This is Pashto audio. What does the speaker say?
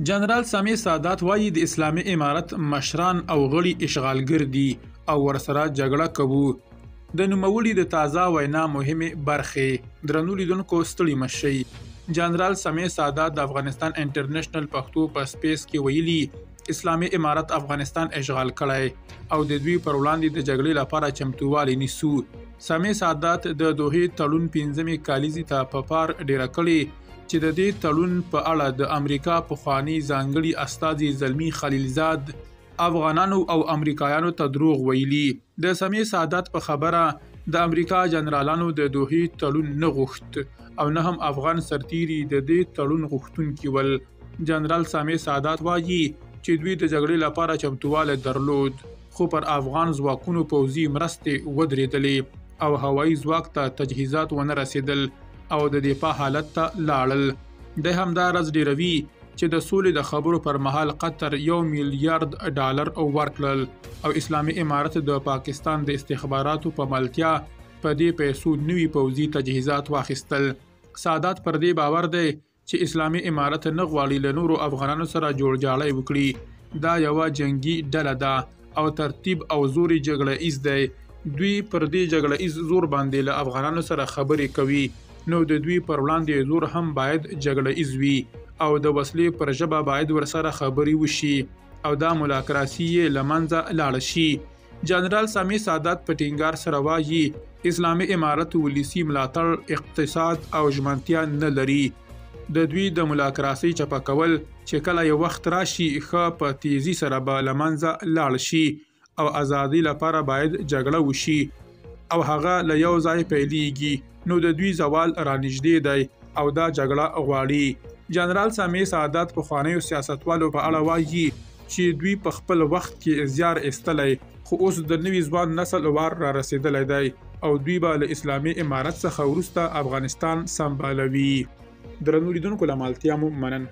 جنرال سامي سادات وایي د اسلامي امارت مشران او غړي اشغالګر دي او ورسره جګړه کوو. د نوموړي د تازه وینا مهمه برخې درنو لیدونکو ستړي مشي. جنرال سامي سادات د افغانستان انټرنیشنل پښتو په سپیس کې ویلي اسلامي امارت افغانستان اشغال کړی او د دوی پر وړاندې د جګړې لپاره چمتووالی نیسو. سامي سادات د دوحې تړون 15 کالیزې ته په پار ډیره کړې چې د دې تړون په اړه د امریکا پخوانی ځانګړي استازي زلمی خلیلزاد افغانانو او امریکایانو ته دروغ ویلي. د سامي سادات په خبره د امریکا جنرالانو د دوحې تړون نه غوښت او نه هم افغان سرتیري د دې تړون غوښتونکي ول. جنرال سامي سادات وایي چې دوی د جګړې لپاره چمتووالی درلود خو پر افغان ځواکونو پوځي مرستې ودرېدلې او هوایي ځواک ته تجهیزات ونه رسېدل او د دفاع حالت ته لاړل. د همدا راز ډیروي چې د سولې د خبرو پر مهال قطر $1 میلیارډ ورکړل او اسلامي امارت د پاکستان د استخباراتو په ملتیا په دې پیسو نوي پوځي تجهیزات واخیستل. سادات پر دې باور دی چې اسلامي امارت نه غواړي له نورو افغانانو سره جوړجاړی وکړي. دا یوه جنگي ډله ده او ترتیب او زوري جګړه ایز دی. دوی پر دې جګړه ایز زور باندې له افغانانو سره خبرې کوي نو د دوی پر وړاندې زور هم باید جګړه ایز وي او د وسلې پر ژبه باید ورسره خبرې وشي او دا مولاکراسي یې له منځه لاړه شي. جنرال سامي سادات په ټینګار سره وایي اسلامي امارت ولسي ملاتړ اقتصاد او ژمنتیا نه لري. د دوی د مولاکراسي چپه کول چې کله یو وخت راشي ښه په تیزی سره به له منځه لاړ شي او ازادي لپاره باید جګړه وشي او هغه له یو ځای پیلیږي نو د دوی زوال رانږدې دی او دا جګړه غواړي. جنرال سامي سادات پخوانیو سیاستوالو په اړه وایي چې دوی په خپل وخت کې زیار ایستلی خو اوس د نوي ځوان نسل وار را رسیدلی دی او دوی به له اسلامي امارت څخه وروسته افغانستان سمبالوي. درنو لیدونکو له مالتیا مو منن.